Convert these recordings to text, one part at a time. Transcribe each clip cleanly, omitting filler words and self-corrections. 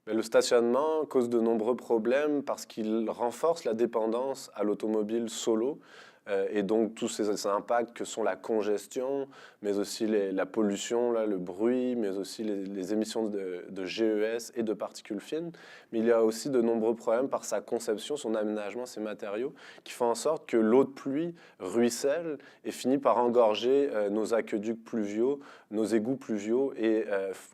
Mais le stationnement cause de nombreux problèmes parce qu'il renforce la dépendance à l'automobile solo et donc tous ces impacts que sont la congestion, mais aussi la pollution, là, le bruit, mais aussi les émissions de GES et de particules fines. Mais il y a aussi de nombreux problèmes par sa conception, son aménagement, ses matériaux, qui font en sorte que l'eau de pluie ruisselle et finit par engorger nos aqueducs pluviaux, nos égouts pluviaux et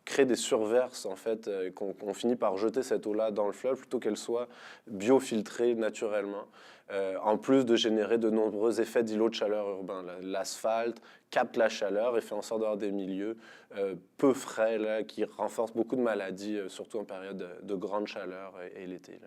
crée des surverses en fait, qu'on finit par jeter cette eau-là dans le fleuve plutôt qu'elle soit biofiltrée naturellement. En plus de générer de nombreux effets d'îlots de chaleur urbains. L'asphalte capte la chaleur et fait en sorte d'avoir des milieux peu frais là, qui renforcent beaucoup de maladies, surtout en période de grande chaleur et l'été.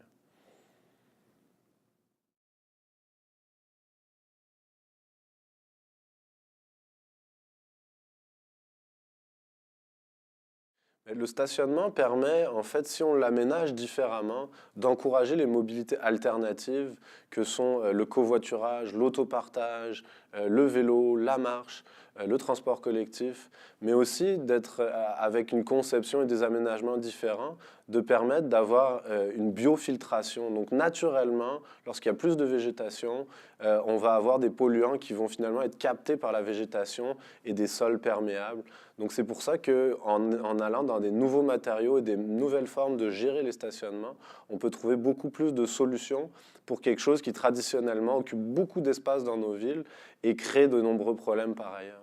Le stationnement permet, en fait, si on l'aménage différemment, d'encourager les mobilités alternatives que sont le covoiturage, l'autopartage, le vélo, la marche, le transport collectif, mais aussi d'être avec une conception et des aménagements différents, de permettre d'avoir une biofiltration. Donc naturellement, lorsqu'il y a plus de végétation, on va avoir des polluants qui vont finalement être captés par la végétation et des sols perméables. Donc c'est pour ça qu'en allant dans des nouveaux matériaux et des nouvelles formes de gérer les stationnements, on peut trouver beaucoup plus de solutions pour quelque chose qui traditionnellement occupe beaucoup d'espace dans nos villes et crée de nombreux problèmes par ailleurs.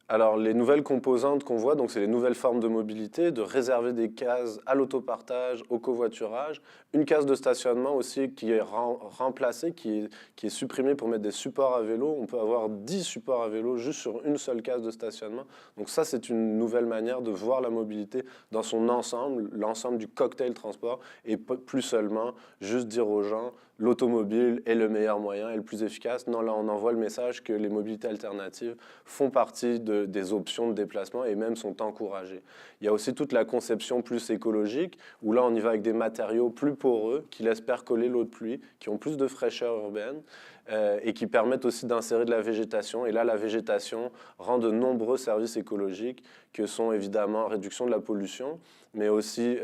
Alors, les nouvelles composantes qu'on voit, donc c'est les nouvelles formes de mobilité, de réserver des cases à l'autopartage, au covoiturage, une case de stationnement aussi qui est remplacée, qui est supprimée pour mettre des supports à vélo. On peut avoir 10 supports à vélo juste sur une seule case de stationnement. Donc ça, c'est une nouvelle manière de voir la mobilité dans son ensemble, l'ensemble du cocktail transport, et plus seulement juste dire aux gens, l'automobile est le meilleur moyen, est le plus efficace. Non, là, on envoie le message que les mobilités alternatives font partie des options de déplacement et même sont encouragées. Il y a aussi toute la conception plus écologique, où là, on y va avec des matériaux plus poreux, qui laissent percoler l'eau de pluie, qui ont plus de fraîcheur urbaine et qui permettent aussi d'insérer de la végétation. Et là, la végétation rend de nombreux services écologiques, que sont évidemment réduction de la pollution, mais aussi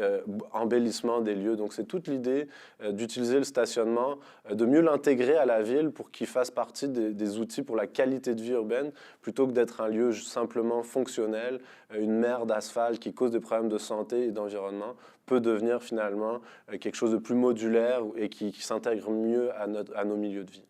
embellissement des lieux. Donc c'est toute l'idée d'utiliser le stationnement, de mieux l'intégrer à la ville pour qu'il fasse partie des outils pour la qualité de vie urbaine, plutôt que d'être un lieu simplement fonctionnel, une mer d'asphalte qui cause des problèmes de santé et d'environnement, peut devenir finalement quelque chose de plus modulaire et qui s'intègre mieux à nos milieux de vie.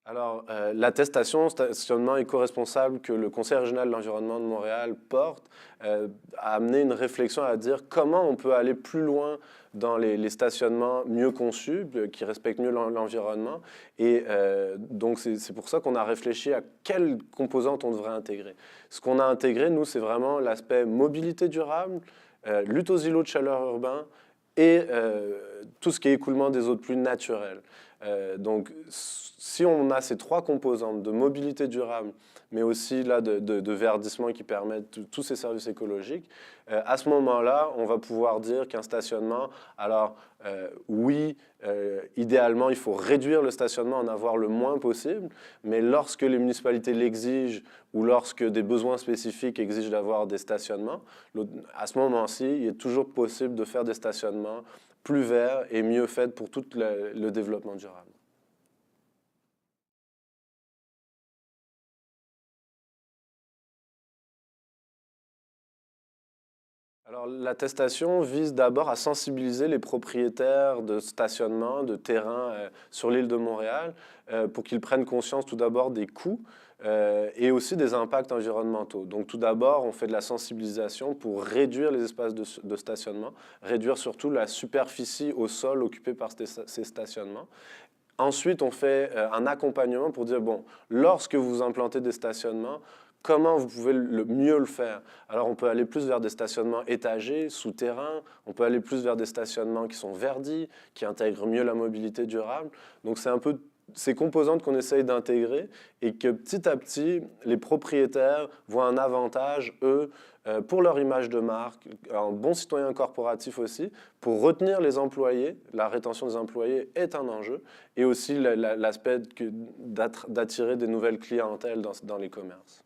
Alors, l'attestation stationnement éco-responsable que le Conseil régional de l'environnement de Montréal porte a amené une réflexion à dire comment on peut aller plus loin dans les stationnements mieux conçus, qui respectent mieux l'environnement. Et donc, c'est pour ça qu'on a réfléchi à quelles composantes on devrait intégrer. Ce qu'on a intégré, nous, c'est vraiment l'aspect mobilité durable, lutte aux îlots de chaleur urbains et tout ce qui est écoulement des eaux de pluie naturelles. Donc, si on a ces trois composantes de mobilité durable, mais aussi là, de verdissement qui permettent tous ces services écologiques, à ce moment-là, on va pouvoir dire qu'un stationnement, alors oui, idéalement, il faut réduire le stationnement, en avoir le moins possible, mais lorsque les municipalités l'exigent ou lorsque des besoins spécifiques exigent d'avoir des stationnements, à ce moment-ci, il est toujours possible de faire des stationnements plus verts et mieux faits pour tout le développement durable. Alors, l'attestation vise d'abord à sensibiliser les propriétaires de stationnement, de terrain sur l'île de Montréal, pour qu'ils prennent conscience tout d'abord des coûts et aussi des impacts environnementaux. Donc tout d'abord, on fait de la sensibilisation pour réduire les espaces de stationnement, réduire surtout la superficie au sol occupée par ces stationnements. Ensuite, on fait un accompagnement pour dire, bon, lorsque vous implantez des stationnements, comment vous pouvez mieux le faire? Alors, on peut aller plus vers des stationnements étagés, souterrains, on peut aller plus vers des stationnements qui sont verdis, qui intègrent mieux la mobilité durable. Donc, c'est un peu ces composantes qu'on essaye d'intégrer et que petit à petit, les propriétaires voient un avantage, eux, pour leur image de marque, un bon citoyen corporatif aussi, pour retenir les employés. La rétention des employés est un enjeu et aussi l'aspect d'attirer des nouvelles clientèles dans les commerces.